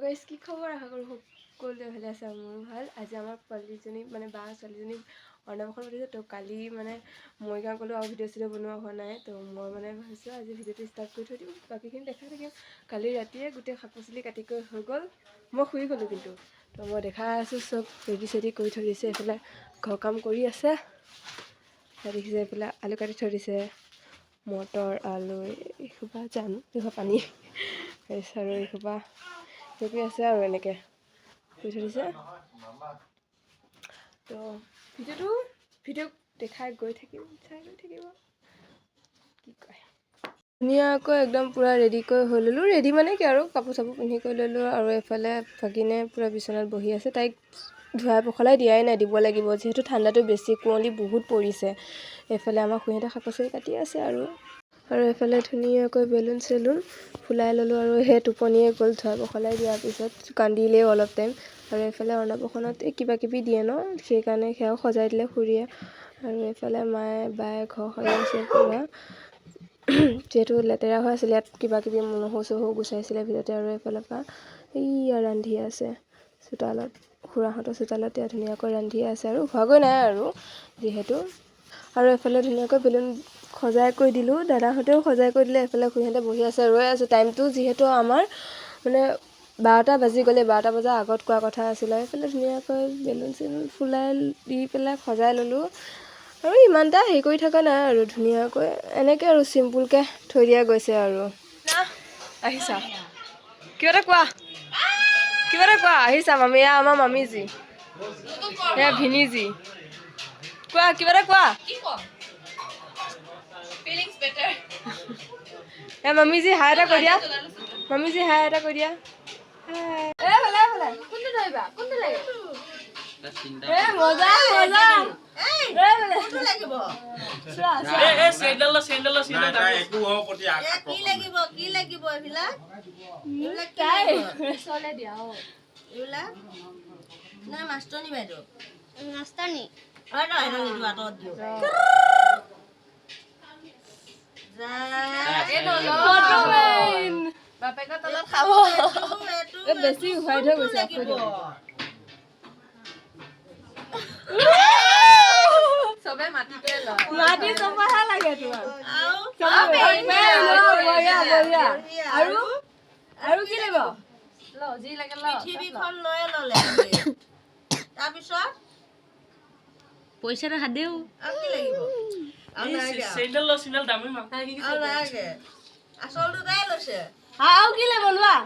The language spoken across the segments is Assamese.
গাইজ কি খবৰ আশা কৰোঁ সকলোৱে ভালে আছে আৰু মোৰো ভাল। আজি আমাৰ পোৱালীজনী মানে বা ছোৱালীজনী অন্নপ্ৰাশন পাতিছে। তো কালি মানে মৰিগাঁও গ'লোঁ আৰু ভিডিঅ' চিডিঅ' বনোৱা হোৱা নাই। তো মই মানে ভাবিছোঁ আজি ভিডিঅ'টো ষ্টাৰ্ট কৰি থৈ দিম, বাকীখিনি দেখাই থাকিম। কালি ৰাতিয়ে গোটেই শাক পাচলি কাটি কৰি হৈ গ'ল, মই শুই গ'লোঁ কিন্তু। তো মই দেখাই আছোঁ চব ৰেডি চেডি কৰি থৈ দিছে। এইফালে ঘৰ কাম কৰি আছে, দেখিছে এইফালে আলু কাটি থৈ দিছে, মটৰ আলু এইসোপা জানো এইসোপা পানী তাৰপিছত আৰু এইসোপা কৰি আছে আৰু এনেকৈ কৰি থৈ দিছে। তো ভিডিঅ' দেখাই গৈ থাকিম, চাই গৈ থাকিব। কি কয় ধুনীয়াকৈ একদম পূৰা ৰেডি কৰি হৈ ল'লোঁ। ৰেডি মানে কি আৰু কাপোৰ চাপোৰ পিন্ধি কৰি ল'লোঁ। আৰু এইফালে ভাগিনে পূৰা বিচনাত বহি আছে, তাইক ধুৱাই পখলাই দিয়াই নাই, দিব লাগিব যিহেতু ঠাণ্ডাটো বেছি, কুঁৱলী বহুত পৰিছে। এইফালে আমাৰ খুৰীহঁতে শাক পাচলি কাটি আছে আৰু এইফালে ধুনীয়াকৈ বেলুন চেলুন ফুলাই ল'লোঁ। আৰু সেই টোপনিয়ে গ'ল ধুৱাই পখলাই দিয়াৰ পিছত, কান্দিলেও অলপ টাইম। আৰু এইফালে অন্নপ্ৰাশনত এই কিবা কিবি দিয়ে ন, সেইকাৰণে সেয়াও সজাই দিলে খুৰীয়ে। আৰু এইফালে মায়ে বায়ে ঘৰ সাৰি আছে পূৰা, যিহেতু লেতেৰা হৈ আছিলে, ইয়াত কিবা কিবি মহো চহো গুচাইছিলে ভিতৰতে। আৰু এইফালৰ পৰা এইয়া ৰান্ধি আছে চোতালত, খুৰাহঁতৰ চোতালত এতিয়া ধুনীয়াকৈ ৰান্ধি আছে আৰু হোৱাগৈ নাই আৰু যিহেতু। আৰু এইফালে ধুনীয়াকৈ বেলুন সজাই কৰি দিলোঁ, দাদাহঁতেও সজাই কৰি দিলে। এইফালে খুৰীহঁতে বহি আছে, ৰৈ আছোঁ টাইমটো যিহেতু আমাৰ মানে 12টা বাজি গ'লে, 12টা বজাৰ আগত কোৱা কথা আছিলে। এইফালে ধুনীয়াকৈ বেলুন চেলুন ফুলাই দি পেলাই সজাই ল'লোঁ। আৰু ইমানটা হেৰি কৰি থকা নাই আৰু ধুনীয়াকৈ এনেকৈ আৰু চিম্পুলকৈ থৈ দিয়া গৈছে আৰু। আহিছা কিবা এটা কোৱা, আহিছা মামী, এয়া আমাৰ মামীজী, এয়া ভিনিজী, কোৱা কিবা এটা কোৱা। এ মামীজী হাই এটা কৈ দিয়া, মামীজী হাই এটা কৈ দিয়া। বেছি উহাই থৈ গৈছে চবে মাটি চপাহে লাগে তোমাক। আৰু কি লাগিব যি লাগে পৃথিৱীখন লৈয়ে ল'লে, তাৰপিছত পইচাটা হাদেও আৰু কি লাগিব, চেণ্ডেল দামী নালাগে, আচলটো তাই লৈছে। আৰু কি লাগিব লোৱা,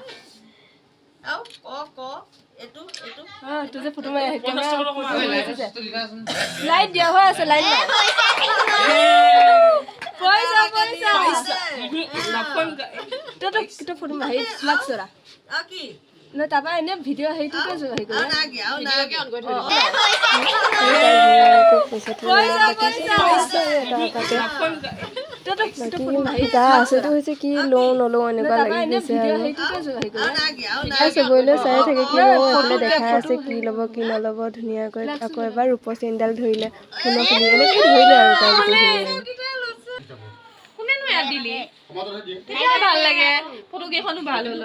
এইটো যে ফটো মাৰি লাইট দিয়া হৈ আছে, লাইট ফটো মাৰি নহয়, তাৰপৰা এনেই ভিডিঅ' হেৰিটোকে হেৰি কৰি আছেতো হৈছে কি লওঁ নলওঁ এনেকুৱা লাগি গৈছে আৰু চবলৈ চাই থাকে কি লওঁ, এইফালে দেখাই আছে কি ল'ব কি নল'ব ধুনীয়াকৈ। আকৌ এবাৰ ৰূপৰ চেইনডাল ধৰিলে, সোণৰ ফুলি এনেকৈ ধৰিলে আৰু তাই গোটেইখিনি ভাল লাগে, ফটো কেইখনো ভাল হ'ল।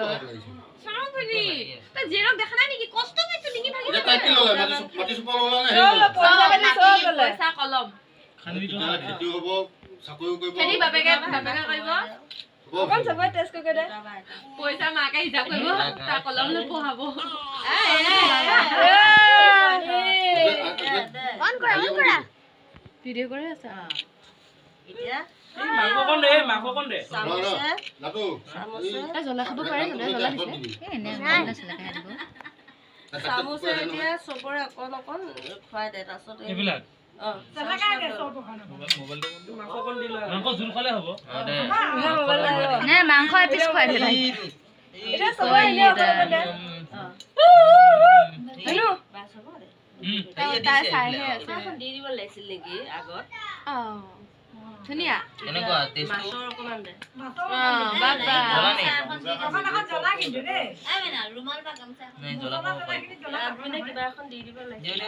পইচা মাকে হিচাপ কৰিব, তাৰ কলম পঢ়াব। ভিডিঅ' কৰি আছা জ্বলা খাব পাৰে, চামুচে এতিয়া চবৰে অকণ অকণ খুৱাই দে। তাৰপিছত মাংস এপিচ খুৱাই দে। দি দিব লাগিছিল নেকি আগত, ধুনীয়া মাছৰ অকণমান দে। কিবা এখন দি দিব লাগিছিল।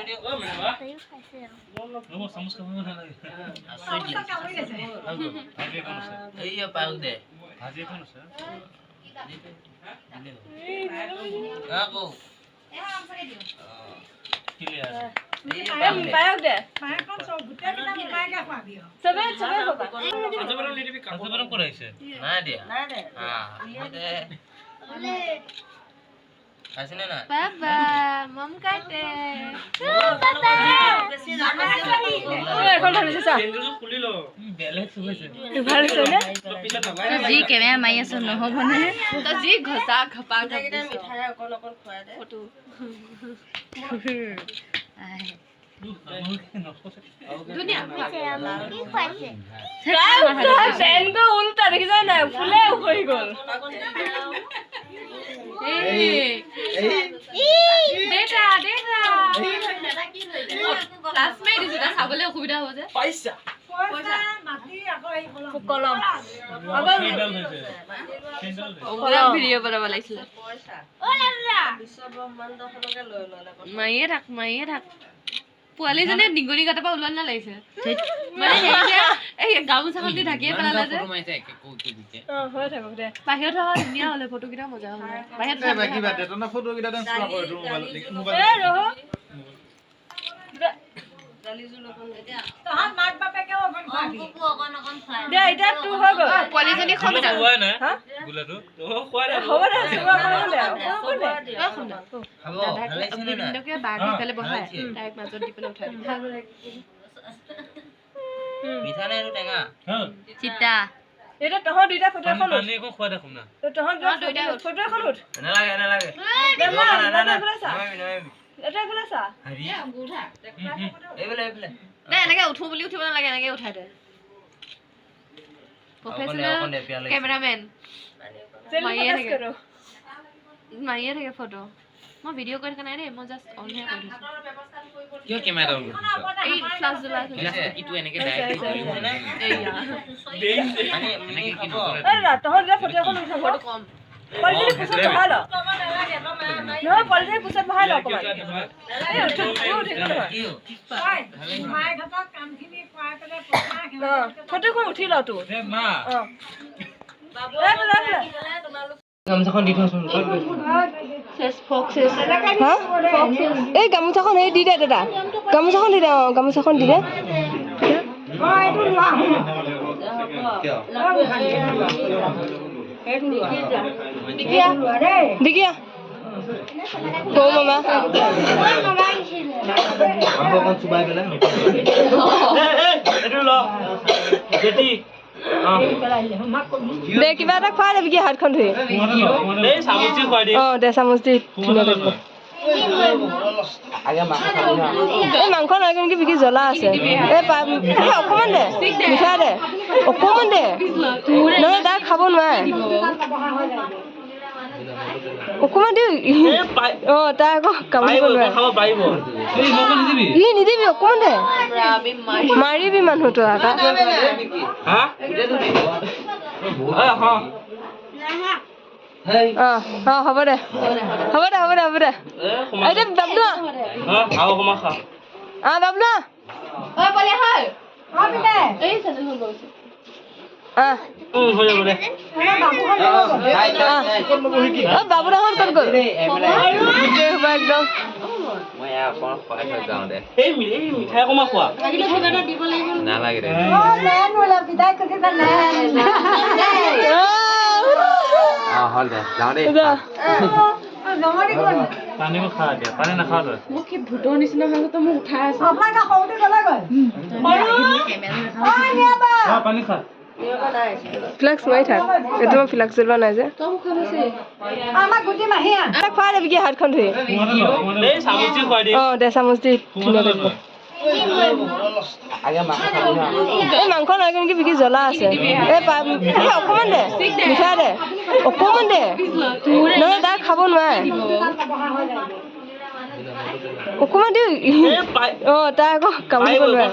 Aku. পায়ক দে চবে Nah dia. Ah, ada. Kasih na. বাবা মম কাটে এখন ভাল হৈছে চা ভাল হৈছে নে যি কেমেৰা মাৰি আছো নহ'বনে তো যি ঘসা ঘপা কেইটা মিঠাই অকণ অকণ খুৱাই দে ফটো ধুনীয়া বেনটো উল্টা দেখিছা নাই ফুলে উখৰি গ'ল অসুবিধা হ'ব যে কলম ভিডিঅ' বনাব লাগিছিলে মাৰিয়ে থাক পোৱালীজনী নিগনি গাঁতৰ পৰা ওলোৱা নালাগিছে মানে এই গামোচাখন দি ঢাকিয়ে পেলালে যে হৈ থাকক দে বাহিৰত হোৱা ধুনীয়া হ'লে ফটোকেইটা মজা হ'ব বাহিৰত পোৱালীজনী Bisa na itu tengah. চিতা এটা তহঁত দুইটা ফটো এখন তহঁত দুইটা ফটো এখন উঠ Ana lagi. এটা এইফালে চা Boleh. দে এনেকে উঠো বুলি উঠিব নালাগে এনেকে উঠাই দে প্ৰফেচনেল কেমেৰামেন মাৰিয়ে থাকে ফটো মই ভিডিঅ' কৰি থকা নাই দেই মই জাষ্ট অনহে কৰি দিছোঁ Kyo kamera dulu. এই ফ্লাছ জ্বলাই Itu enake direct video na. Ani kino kore. তহঁত দুটা ফটো এখন উঠা ফটো কম পলিথিন পুছত বহাই ল নহয় পলিথিন পুছত বহাই ল অকণমান ফটোখন উঠি ল তোৰ গামোচাখন দি থোৱাচোন এই গামোচাখন হেৰি দি দে দাদা গামোচাখন দি দে গামোচাখন দি দে দিকিয়া বৌ মামা অকণ চুবাই পেলাই দে কিবা এটা খুৱাই দেবি কি হাতখন ধুই দে চামুচ দি এই মাংস নহয় কিন্তু বিকি জ্বলা আছে এই অকণমান দে মিঠাই দে অকণমান দে নহ'লে তাক খাব নোৱাৰে অকণমান দি তাই আকৌ কামুৰিব নোৱাৰে ই নিদিবি অকণমান দে মাৰিবি মানুহটো আকৌ হ'ব দে এতিয়া বাবলু বাবলু বাবুদাহত ক'ত গ'ল একদম মিঠাই অকণমান খোৱা নালাগে হল দে যাওঁ দেই পানী খা দিয়া পানী নাখাওঁ তই মোক কি ভূতৰ নিচিনা হৈ তো মোক উঠাই আছে পানী খা ফ্লেক্স মাৰি থাক এইটো মই ফ্লেক্স জ্বলোৱা নাই যে খুৱাই দেবি কি হাতখন ধুই দে চামুচ দি এই মাংস নহয় কিন্তু বিকি জ্বলা আছে এই অকণমান দে মিঠাই দে অকণমান দে নহ'লে তাক খাব নোৱাৰে অকণমান দি তাই আকৌ কামুৰিব নোৱাৰে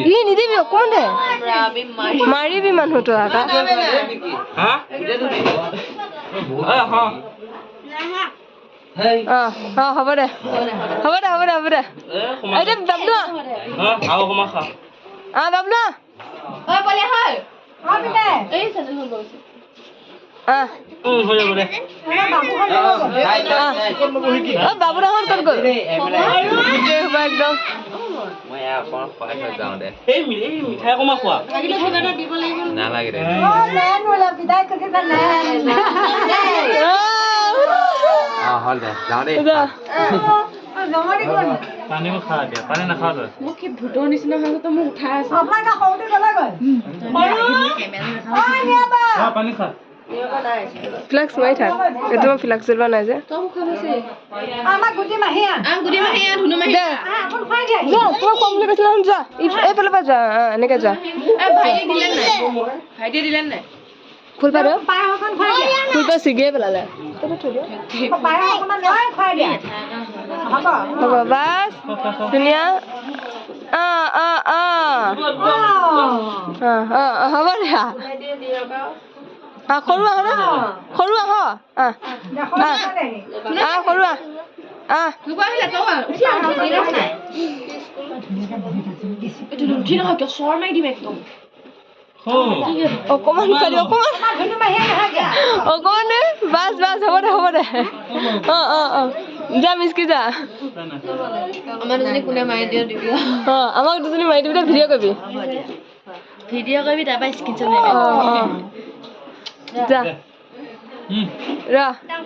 ই নিদিবি অকণমান দে মাৰিবি মানুহটো আকৌ হ'ব দে এতিয়া বাবলু বাবলু হৈ যাব দে বাবু ডাঙৰ ক'ত গ'ল একদম মই অকণ খুৱাই থৈ যাওঁ দে এই মিঠাই অকণমান খোৱা নালাগে দে হ'ল দে যাওঁ দেই পানীও খা দিয়া পানী নাখাওঁ তই মোক কি ভূতৰ নিচিনা হৈ গৈছে মোক উঠাই আছে পানী খা ফ্লেক্স মাৰি থাক এইটো মই ফ্লেক্স জ্বলোৱা নাই যে দে যা তোমাক কম বুলি কৈছিলা যা এইফালৰ পৰা যা এনেকে যা ভাইটিয়ে দিলে নাই ফুলপাহ ফুলপাহ ছিগিয়ে পেলালে হ'ব বাছ ধুনীয়া হ'ব দিয়া সৰু আহ ন সৰু আহ সৰু আহ অকমান কৰি অকমান বাছ বাছ হ'ব দে যা মিচকি যা আমাৰ দুজনী কোনে মাৰি দিয় দিবি আমাক দুজনী মাৰি দিবি ভিডিঅ' কৰিবি তাৰপৰা স্ক্ৰীনশ্বট মাৰিবি যা ৰ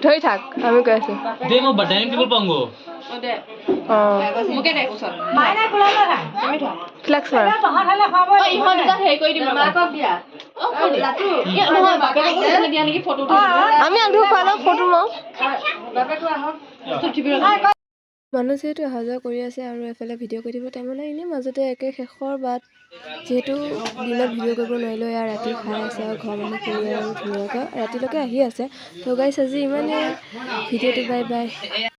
ধৰি থাক আমি কৈ আছো দে মই ডাইনিং টেবুল পাওঁগৈ ফ্লেক্স মাৰ আমি আগটো খোৱা লওঁ ফটো মাৰো মানুহ যিহেতু অহা যোৱা কৰি আছে আৰু এফালে ভিডিঅ' কৰি দিব টাইম নাই এনেই মাজতে একে শেষৰ বাট যিহেতু দিনত ভিডিঅ' কৰিব নোৱাৰিলোঁ ইয়াৰ ৰাতি খাই আছে আৰু ঘৰৰ মানুহ কৰি আৰু ধুনীয়াকৈ ৰাতিলৈকে আহি আছে ত' গাইছ আজি ইমানেই ভিডিঅ'টো বাই বাই